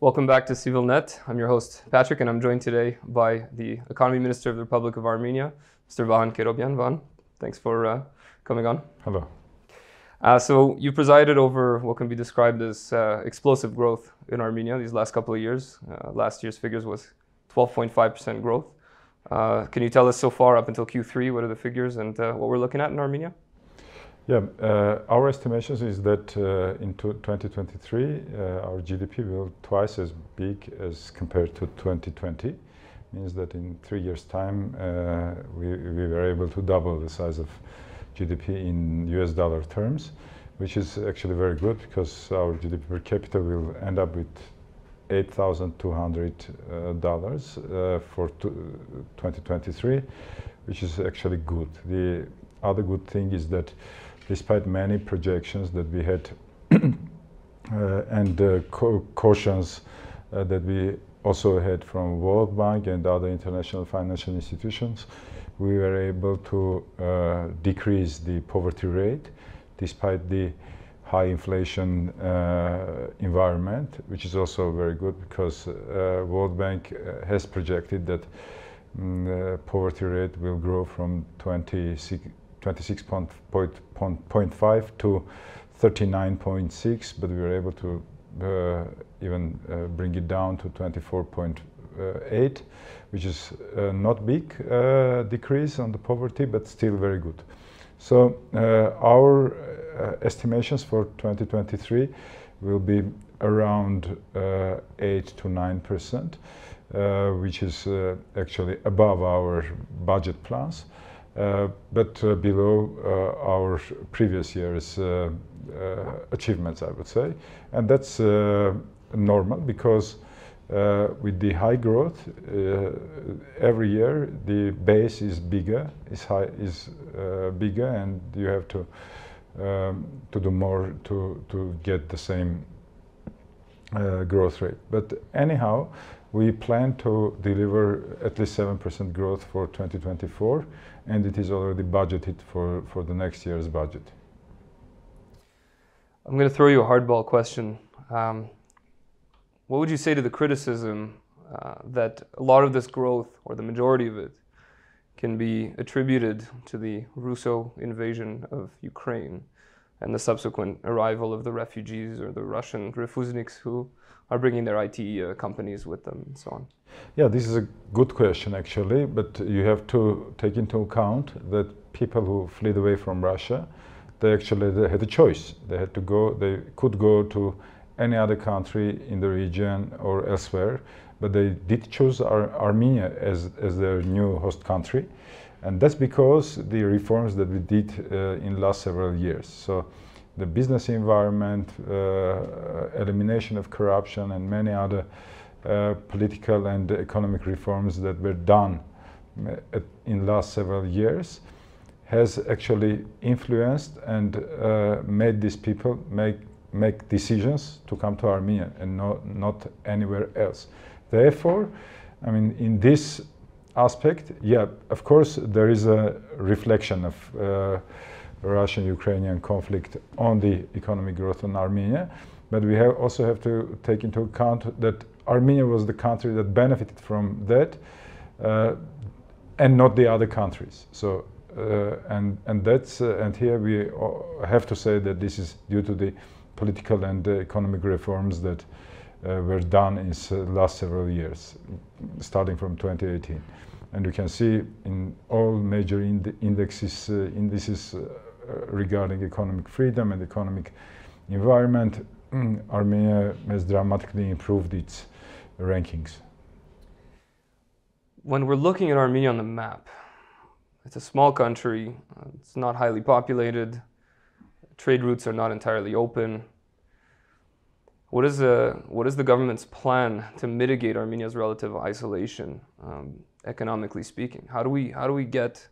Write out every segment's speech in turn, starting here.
Welcome back to Civilnet. I'm your host, Patrick, and I'm joined today by the Economy Minister of the Republic of Armenia, Mr. Vahan Kerobyan. Vahan, thanks for coming on. Hello. So you presided over what can be described as explosive growth in Armenia these last couple of years. Last year's figures was 12.5% growth. Can you tell us so far up until Q3, what are the figures and what we're looking at in Armenia? Yeah, our estimations is that in 2023, our GDP will be twice as big as compared to 2020. Means that in 3 years' time, we were able to double the size of GDP in US dollar terms, which is actually very good because our GDP per capita will end up with $8,200 for 2023, which is actually good. The other good thing is that despite many projections that we had and cautions that we also had from World Bank and other international financial institutions, we were able to decrease the poverty rate despite the high inflation environment, which is also very good because World Bank has projected that poverty rate will grow from 26.5 to 39.6, but we were able to even bring it down to 24.8, which is not big decrease on the poverty, but still very good. So our estimations for 2023 will be around 8 to 9%, which is actually above our budget plans. But below our previous year's achievements, I would say. And that's normal because with the high growth, every year the base is bigger, bigger, and you have to do more to get the same growth rate. But anyhow, we plan to deliver at least 7% growth for 2024, and it is already budgeted for the next year's budget. I'm going to throw you a hardball question. What would you say to the criticism that a lot of this growth, or the majority of it, can be attributed to the Russo invasion of Ukraine and the subsequent arrival of the refugees or the Russian refusniks who are bringing their IT companies with them and so on? Yeah, this is a good question actually, but you have to take into account that people who fled away from Russia, they had a choice. They could go to any other country in the region or elsewhere, but they did choose Armenia as their new host country. And that's because the reforms that we did in the last several years. So the business environment, elimination of corruption, and many other political and economic reforms that were done in the last several years has actually influenced and made these people make decisions to come to Armenia and not anywhere else. Therefore, I mean, in this aspect, yeah, of course, there is a reflection of Russian-Ukrainian conflict on the economic growth in Armenia, but we also have to take into account that Armenia was the country that benefited from that, and not the other countries. So, and here we have to say that this is due to the political and economic reforms that were done in the last several years, starting from 2018. And we can see in all major indices regarding economic freedom and economic environment, Armenia has dramatically improved its rankings. When we're looking at Armenia on the map, it's a small country, it's not highly populated, trade routes are not entirely open. What is the government's plan to mitigate Armenia's relative isolation, economically speaking? How do we get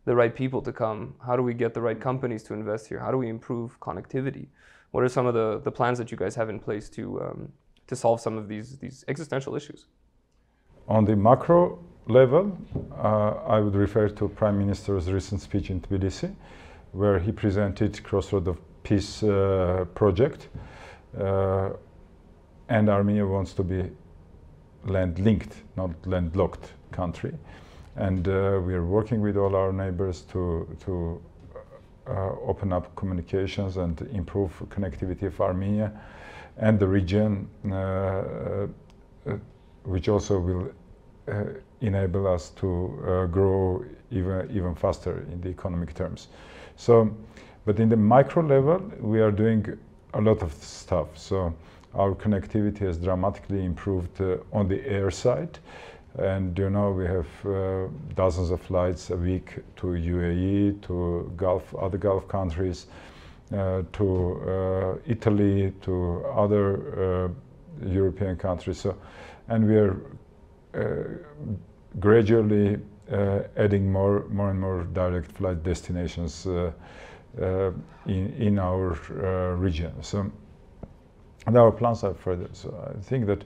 the right people to come? How do we get the right companies to invest here? How do we improve connectivity? What are some of the plans that you guys have in place to solve some of these existential issues? On the macro level, I would refer to Prime Minister's recent speech in Tbilisi, where he presented Crossroad of Peace project. and Armenia wants to be land-linked, not landlocked country. And we are working with all our neighbors to open up communications and improve connectivity of Armenia and the region, which also will enable us to grow even faster in the economic terms. So, but in the micro level, we are doing a lot of stuff. So our connectivity has dramatically improved on the air side. And you know, we have dozens of flights a week to UAE, to other Gulf countries, to Italy, to other European countries. So, and we are gradually adding more and more direct flight destinations in our region. So, and our plans are further. So I think that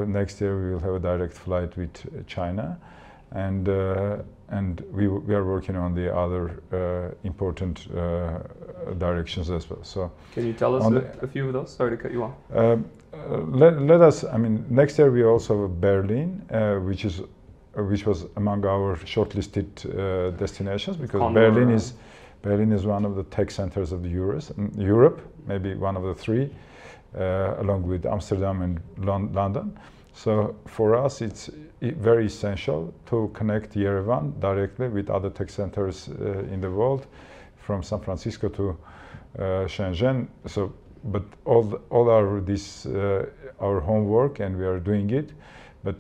next year we will have a direct flight with China, and we are working on the other important directions as well. So can you tell us a few of those? Sorry to cut you off. Let us. I mean, next year we also have Berlin, which was among our shortlisted destinations, because Berlin is one of the tech centers of the Europe, maybe one of the three, along with Amsterdam and London. So for us, it's very essential to connect Yerevan directly with other tech centers in the world, from San Francisco to Shenzhen. So, but all our homework, and we are doing it. But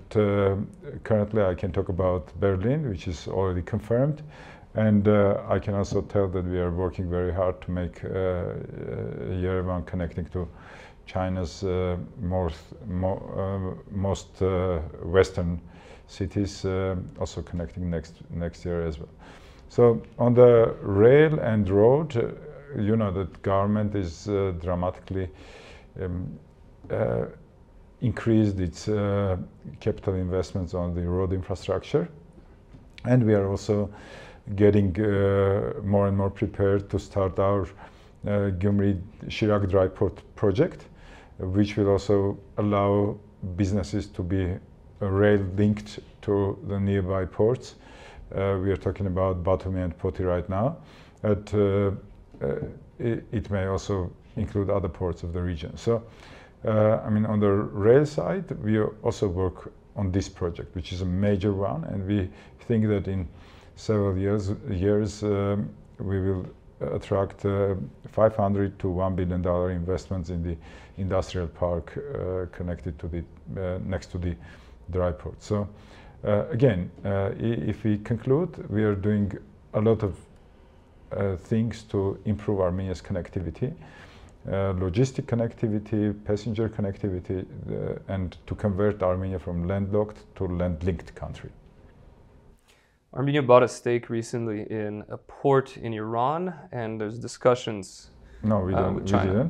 currently, I can talk about Berlin, which is already confirmed. And I can also tell that we are working very hard to make Yerevan connecting to China's most western cities, also connecting next year as well. So on the rail and road, you know that government is dramatically increased its capital investments on the road infrastructure, and we are also getting more and more prepared to start our Gyumri-Chirag dry port project, which will also allow businesses to be rail linked to the nearby ports. We are talking about Batumi and Poti right now, but it may also include other ports of the region. So, I mean, on the rail side, we also work on this project, which is a major one, and we think that in several years we will attract 500 to $1 billion investments in the industrial park connected to the next to the dry port. So again, if we conclude, we are doing a lot of things to improve Armenia's connectivity, logistic connectivity, passenger connectivity, and to convert Armenia from landlocked to land-linked country. Armenia bought a stake recently in a port in Iran, and there's discussions. No, we don't. With China.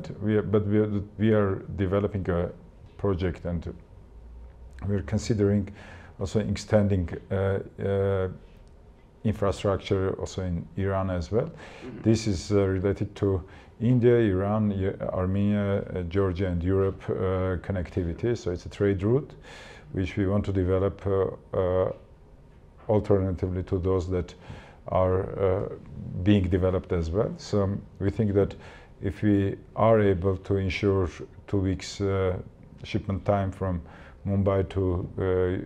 We are developing a project, and we're considering also extending infrastructure also in Iran as well. Mm-hmm. This is related to India, Iran, Armenia, Georgia, and Europe connectivity. So it's a trade route which we want to develop alternatively to those that are being developed as well. So we think that if we are able to ensure 2 weeks shipment time from Mumbai to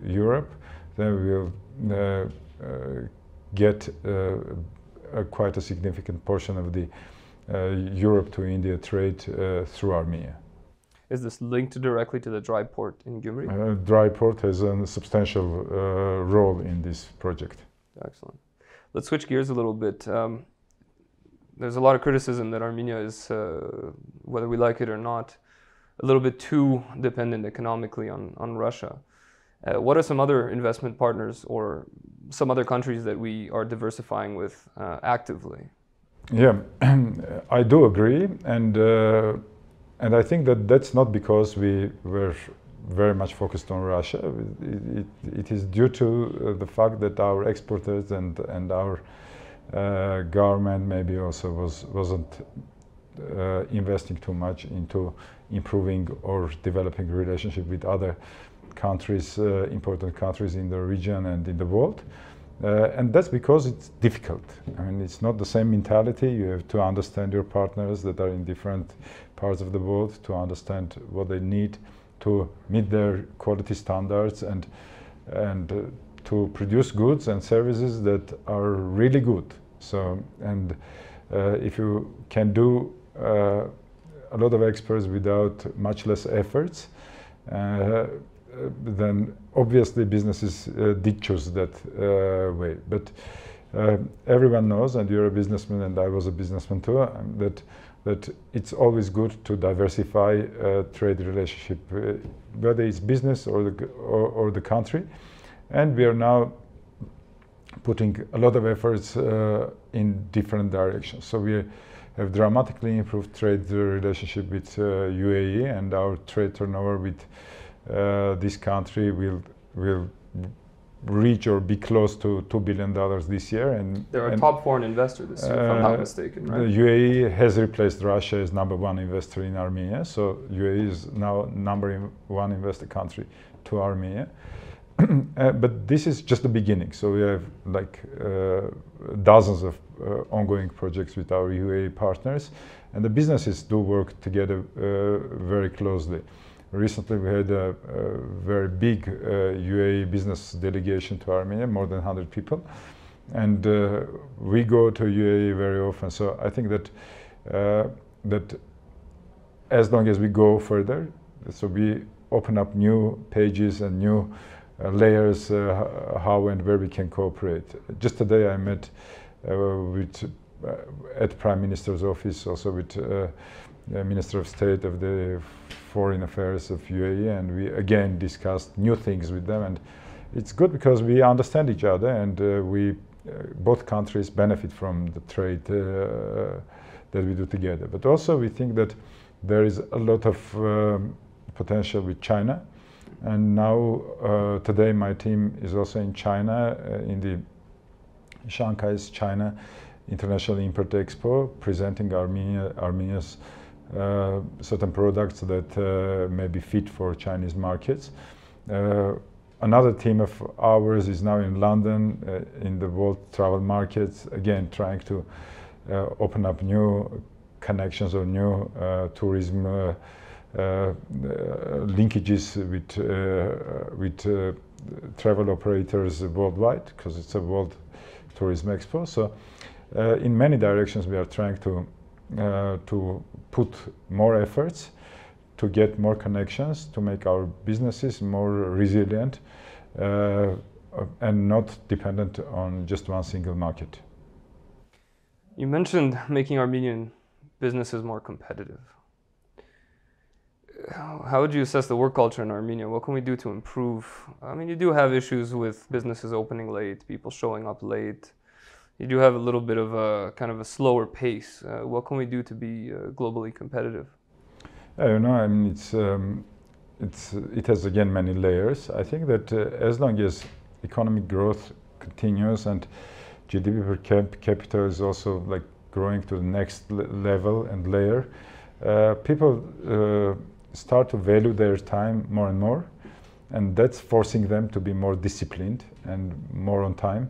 Europe, then we will get quite a significant portion of the Europe to India trade through Armenia. Is this linked directly to the dry port in Gyumri? Dry port has a substantial role in this project. Excellent. Let's switch gears a little bit. There's a lot of criticism that Armenia is, whether we like it or not, a little bit too dependent economically on Russia. What are some other investment partners or some other countries that we are diversifying with actively? Yeah, I do agree, and I think that that's not because we were very much focused on Russia. It is due to the fact that our exporters and our government maybe also wasn't investing too much into improving or developing relationship with other countries, important countries in the region and in the world. And that's because it's difficult. I mean, it's not the same mentality. You have to understand your partners that are in different parts of the world, to understand what they need to meet their quality standards and to produce goods and services that are really good. So, and if you can do a lot of experts without much less efforts, then obviously businesses did choose that way. But everyone knows, and you're a businessman and I was a businessman too, that it's always good to diversify trade relationship, whether it's business or the country. And we are now putting a lot of efforts in different directions. So we have dramatically improved trade relationship with UAE, and our trade turnover with this country will reach or be close to $2 billion this year. And they're a top foreign investor this year, if I'm not mistaken, right? The UAE has replaced Russia as #1 investor in Armenia. So UAE is now #1 investor country to Armenia. But this is just the beginning. So we have like dozens of ongoing projects with our UAE partners, and the businesses do work together very closely. Recently we had a very big UAE business delegation to Armenia, more than 100 people, and we go to UAE very often. So I think that that as long as we go further, so we open up new pages and new layers, how and where we can cooperate. Just today I met at Prime Minister's office, also with the Minister of State of the Foreign Affairs of UAE, and we again discussed new things with them. And it's good because we understand each other, and we both countries benefit from the trade that we do together. But also we think that there is a lot of potential with China. And now, today my team is also in China, in the Shanghai's China International Import Expo, presenting Armenia's certain products that may be fit for Chinese markets. Another team of ours is now in London, in the world travel markets, again trying to open up new connections or new tourism linkages with travel operators worldwide, because it's a World Tourism Expo. So in many directions we are trying to put more efforts to get more connections, to make our businesses more resilient and not dependent on just one single market. You mentioned making Armenian businesses more competitive. How would you assess the work culture in Armenia? What can we do to improve? I mean, you do have issues with businesses opening late, people showing up late. You do have a little bit of a kind of a slower pace. What can we do to be globally competitive? You know, I mean, it has again many layers. I think that as long as economic growth continues and GDP per capita is also like growing to the next level and layer, people start to value their time more and more, and that's forcing them to be more disciplined and more on time.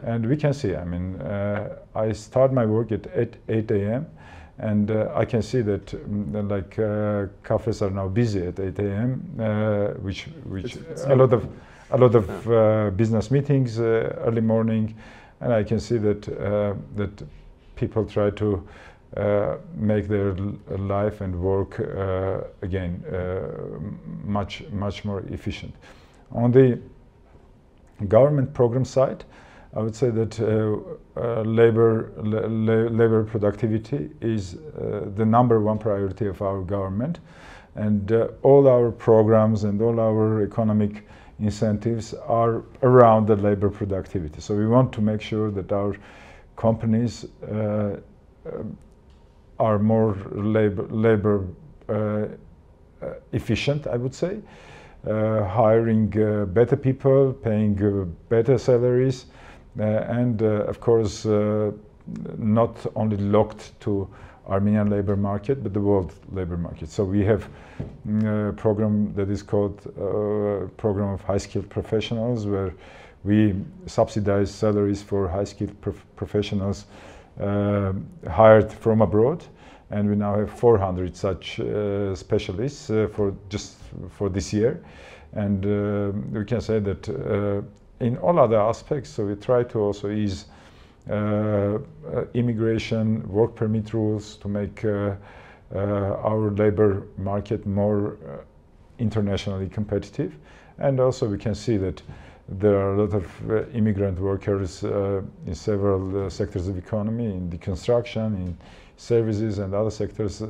And we can see, I mean, I start my work at 8 a.m. and I can see that like cafes are now busy at 8 a.m. Which a lot of business meetings early morning, and I can see that that people try to make their life and work again much more efficient. On the government program side, I would say that labor productivity is the #1 priority of our government, and all our programs and all our economic incentives are around the labor productivity. So we want to make sure that our companies are more labor efficient, I would say, hiring better people, paying better salaries, and of course not only locked to Armenian labor market, but the world labor market. So we have a program that is called Program of High-Skilled Professionals, where we subsidize salaries for high-skilled professionals hired from abroad, and we now have 400 such specialists for this year. And we can say that in all other aspects, so we try to also ease immigration, work permit rules to make our labor market more internationally competitive. And also we can see that there are a lot of immigrant workers in several sectors of economy, in the construction, in services and other sectors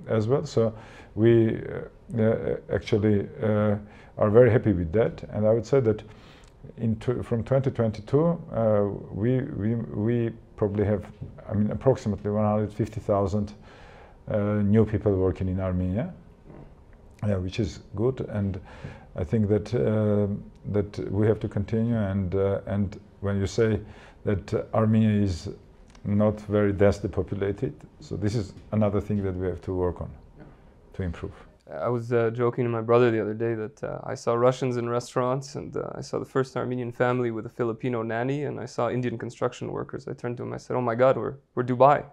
as well. So we actually are very happy with that. And I would say that from 2022, we probably have, approximately 150,000 new people working in Armenia, which is good. And I think that that we have to continue. And when you say that Armenia is not very densely populated, so this is another thing that we have to work on to improve. I was joking to my brother the other day that I saw Russians in restaurants, and I saw the first Armenian family with a Filipino nanny, and I saw Indian construction workers. I turned to him, I said, "Oh my God, we're Dubai."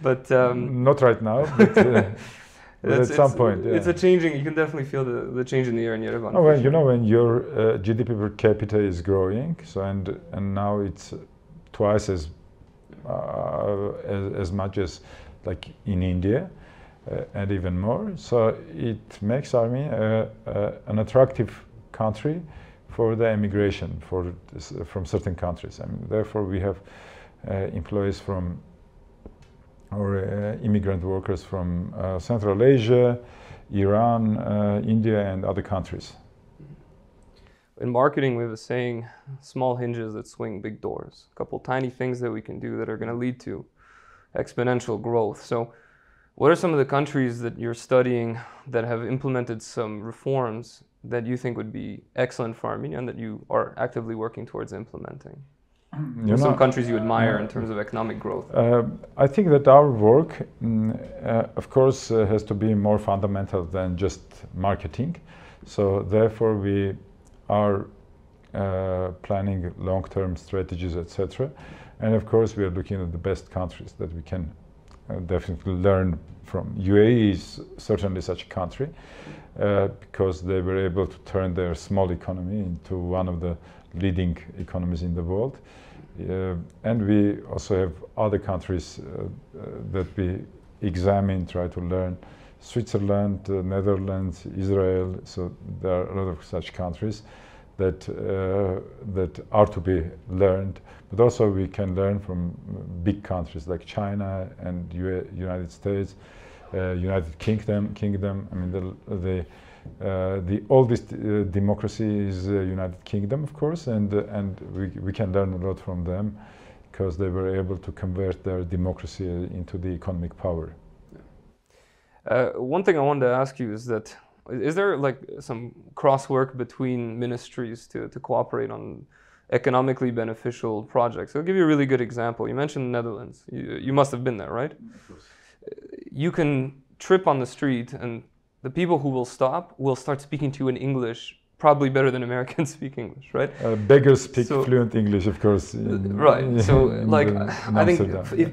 But not right now, but at some point. Yeah. It's a changing. You can definitely feel the change in the air in Yerevan. Oh, well, you know, when your GDP per capita is growing, so and now it's twice as much as like in India. And even more, so it makes Armenia an attractive country for the immigration from certain countries. Therefore, we have employees from or immigrant workers from Central Asia, Iran, India, and other countries. In marketing, we have a saying: "Small hinges that swing big doors." A couple tiny things that we can do that are going to lead to exponential growth. So, what are some of the countries that you're studying that have implemented some reforms that you think would be excellent for Armenia and that you are actively working towards implementing? Some countries you admire in terms of economic growth? I think that our work, of course, has to be more fundamental than just marketing. So therefore, we are planning long-term strategies, etc. And of course, we are looking at the best countries that we can definitely learn from. UAE is certainly such a country because they were able to turn their small economy into one of the leading economies in the world. And we also have other countries that we examine, try to learn. Switzerland, Netherlands, Israel, so there are a lot of such countries that are to be learned. But also we can learn from big countries like China and United States, United Kingdom. The oldest democracy is United Kingdom, of course, and we can learn a lot from them because they were able to convert their democracy into the economic power. One thing I wanted to ask you is that, is there like some cross-work between ministries to cooperate on economically beneficial projects? I'll give you a really good example. You mentioned the Netherlands. You must have been there, right? Of course. You can trip on the street and the people who will stop will start speaking to you in English, probably better than Americans speak English, right? Beggars speak fluent English, of course. Right. So, like, I think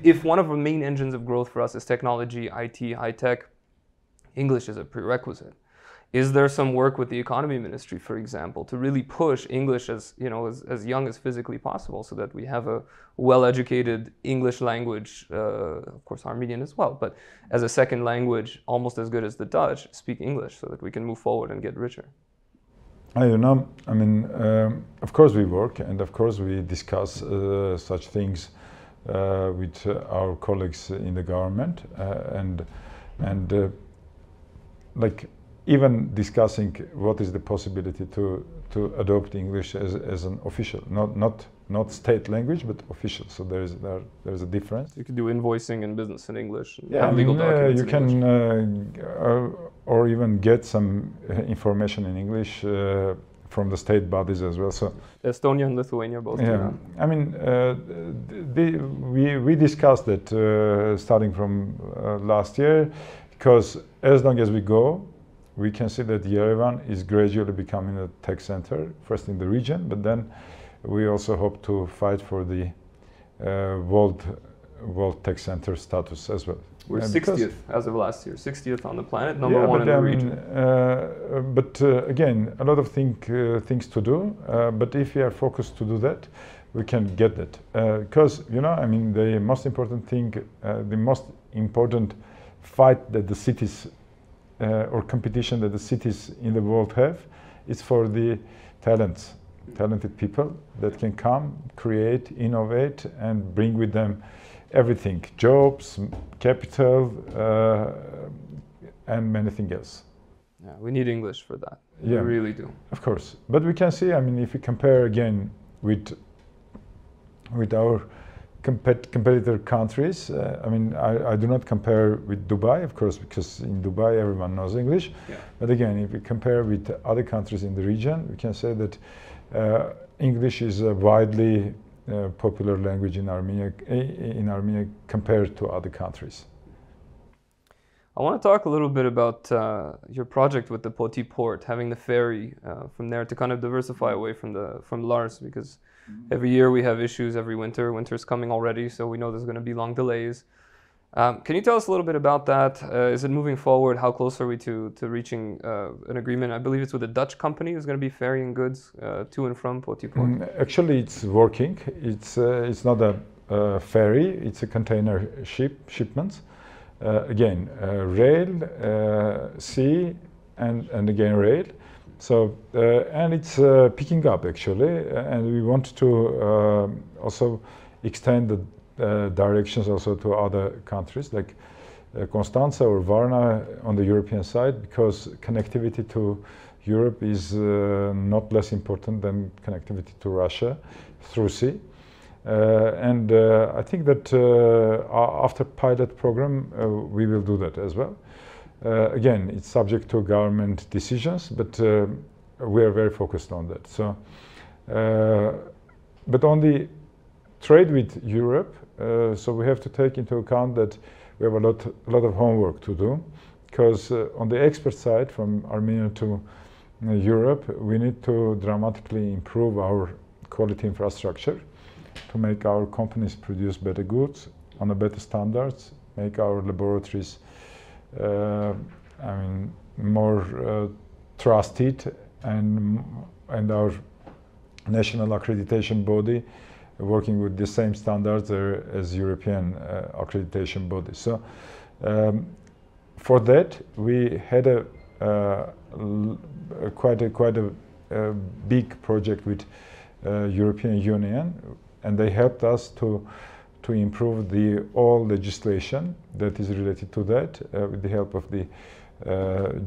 if one of the main engines of growth for us is technology, IT, high tech, English is a prerequisite. Is there some work with the economy ministry, for example, to really push English as young as physically possible, so that we have a well-educated English language, of course Armenian as well, but as a second language, almost as good as the Dutch, speak English, so that we can move forward and get richer? Of course we work, and of course we discuss such things with our colleagues in the government, like even discussing what is the possibility to adopt English as an official, not state language, but official. So there is a difference. You could do invoicing and business in English. And have legal documents you can, or even get some information in English from the state bodies as well. So Estonia and Lithuania both. Yeah, I mean, we discussed that starting from last year, because as long as we go, we can see that Yerevan is gradually becoming a tech center, first in the region, but then we also hope to fight for the world tech center status as well. We're 60th as of last year, 60th on the planet, number one in the region. But again, a lot of things to do. But if we are focused to do that, we can get that. Because I mean, the most important thing, the most important fight that the cities or competition that the cities in the world have, is for the talented people that can come, create, innovate, and bring with them everything: jobs, capital, and many things else. Yeah, we need English for that. Yeah, we really do. Of course, but we can see. I mean, if we compare again with our competitor countries, I mean, I do not compare with Dubai, of course, because in Dubai everyone knows English. Yeah. But again, if we compare with other countries in the region, we can say that English is a widely popular language in Armenia compared to other countries. I want to talk a little bit about your project with the Poti port, having the ferry from there to kind of diversify away from Lars, because every year we have issues, every winter. Winter's coming already, so we know there's going to be long delays. Can you tell us a little bit about that? Is it moving forward? How close are we to reaching an agreement? I believe it's with a Dutch company who's going to be ferrying goods to and from Poti port. Actually, it's working. It's not a ferry. It's a container shipment. Again, rail, sea, and again rail. So and it's picking up actually, and we want to also extend the directions also to other countries like Constanza or Varna on the European side, because connectivity to Europe is not less important than connectivity to Russia through sea. And I think that after pilot program we will do that as well. Again, it's subject to government decisions, but we are very focused on that. So, but on the trade with Europe, so we have to take into account that we have a lot of homework to do, because on the export side, from Armenia to Europe, we need to dramatically improve our quality infrastructure to make our companies produce better goods on a better standards, make our laboratories more trusted, and our national accreditation body working with the same standards as European accreditation bodies. So for that we had quite a big project with European Union, and they helped us to improve all legislation that is related to that with the help of the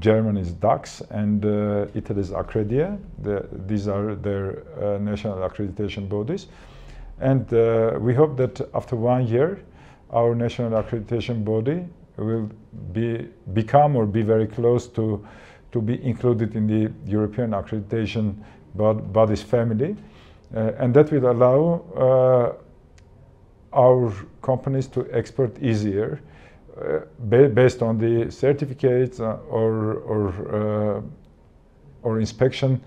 Germany's DAX and Italy's Accredia. These are their national accreditation bodies, and we hope that after 1 year our national accreditation body will become or be very close to be included in the European accreditation bodies family, and that will allow our companies to export easier based on the certificates or inspection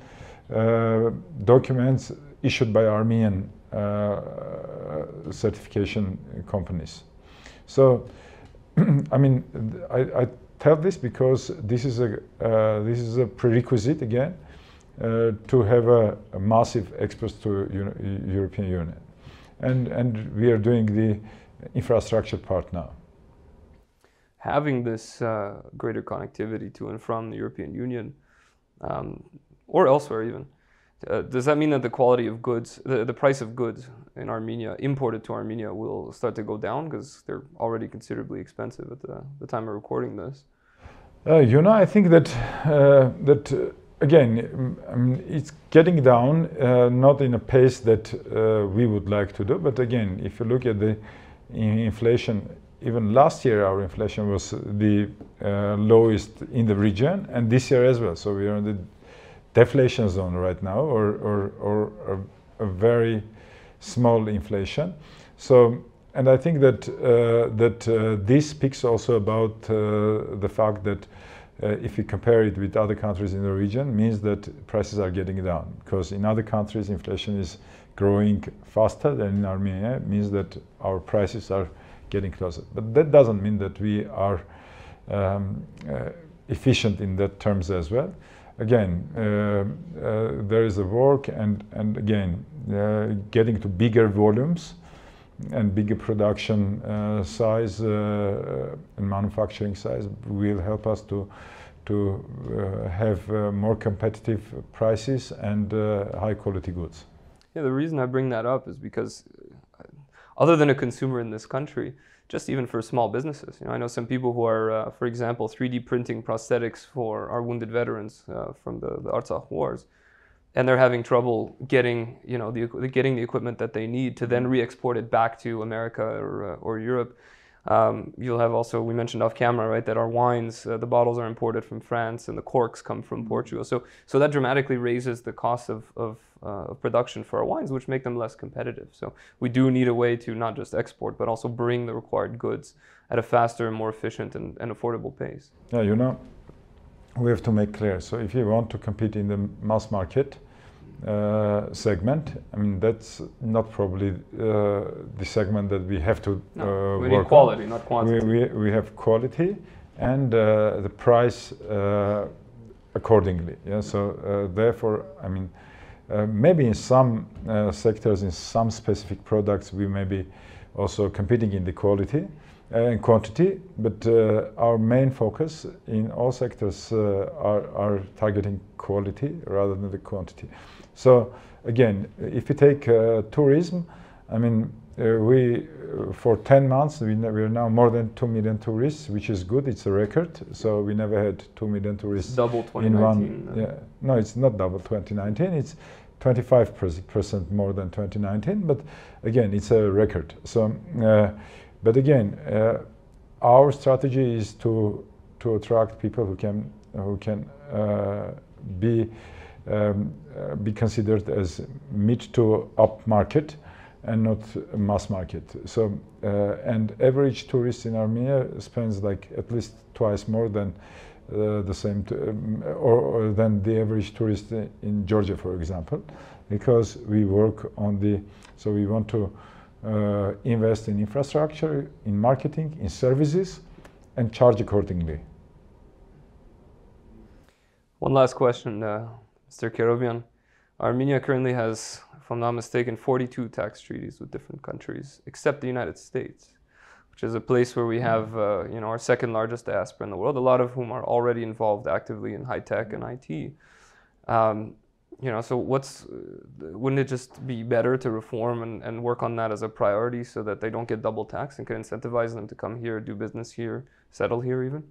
documents issued by Armenian certification companies. So, I mean, I tell this because this is a prerequisite again to have a massive exports to European Union, and we are doing the infrastructure part now. Having this greater connectivity to and from the European Union, or elsewhere even, does that mean that the quality of goods, the price of goods in Armenia, imported to Armenia, will start to go down, because they're already considerably expensive at the time of recording this? I think that again, I mean, it's getting down, not in a pace that we would like to do, but again, if you look at the inflation, even last year our inflation was the lowest in the region, and this year as well. So we are on the deflation zone right now, or a very small inflation. So, and I think that this speaks also about the fact that if you compare it with other countries in the region, means that prices are getting down, because in other countries inflation is growing faster than in Armenia. It means that our prices are getting closer. But that doesn't mean that we are efficient in that terms as well. Again, there is a work, and again, getting to bigger volumes and bigger production size and manufacturing size will help us to have more competitive prices and high quality goods. Yeah, the reason I bring that up is because other than a consumer in this country, just even for small businesses, I know some people who are, for example, 3D printing prosthetics for our wounded veterans from the Artsakh wars, and they're having trouble getting, getting the equipment that they need to then re-export it back to America or Europe. You'll have also, we mentioned off camera, right, that our wines, the bottles are imported from France and the corks come from Portugal. So that dramatically raises the cost of production for our wines, which make them less competitive. So we do need a way to not just export, but also bring the required goods at a faster and more efficient and affordable pace. Yeah, we have to make clear. So if you want to compete in the mass market segment, I mean, that's not probably the segment that we have to we need quality, not quantity. We have quality and the price accordingly. Yeah. So therefore, I mean, maybe in some sectors, in some specific products, we may be also competing in the quality and quantity, but our main focus in all sectors are targeting quality rather than the quantity. So again, if you take tourism, I mean, we for 10 months we are now more than 2 million tourists, which is good. It's a record. So we never had 2 million tourists. Double 2019. In one. Yeah, no, it's not double 2019. It's 25% more than 2019. But again, it's a record. So, but again, our strategy is to attract people who can be considered as mid to up market and not mass market. So and average tourist in Armenia spends like at least twice more than the same or than the average tourist in Georgia, for example, because we work on so we want to invest in infrastructure, in marketing, in services, and charge accordingly. One last question, Mr. Kerobyan. Armenia currently has, if I'm not mistaken, 42 tax treaties with different countries, except the United States, which is a place where we have, our second largest diaspora in the world, a lot of whom are already involved actively in high tech and IT. So wouldn't it just be better to reform and work on that as a priority so that they don't get double taxed and can incentivize them to come here, do business here, settle here even?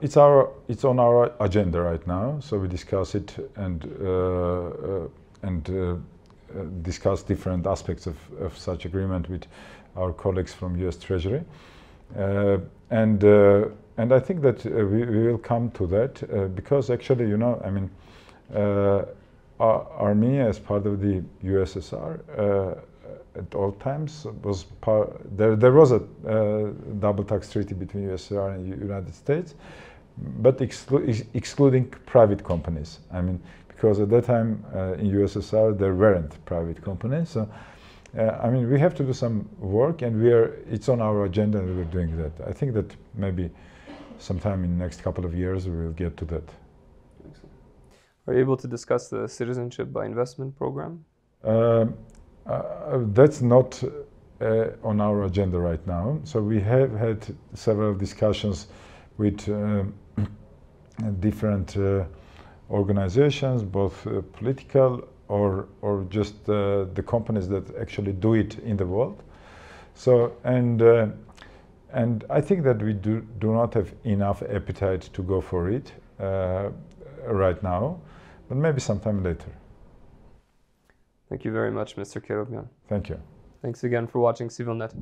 It's on our agenda right now, so we discuss it and discuss different aspects of such agreement with our colleagues from U.S. Treasury, and I think that we will come to that because actually, I mean, Armenia as part of the USSR at all times was there was a double tax treaty between USSR and United States, but excluding private companies. I mean, because at that time in USSR there weren't private companies. So I mean, we have to do some work, and it's on our agenda, and we're doing that. I think that maybe sometime in the next couple of years we will get to that. Are you able to discuss the citizenship by investment program? That's not on our agenda right now. So we have had several discussions with different organizations, both political or just the companies that actually do it in the world. So and I think that we do not have enough appetite to go for it right now, but maybe sometime later. Thank you very much, Mr. Kerobyan. Thank you. Thanks again for watching Civilnet.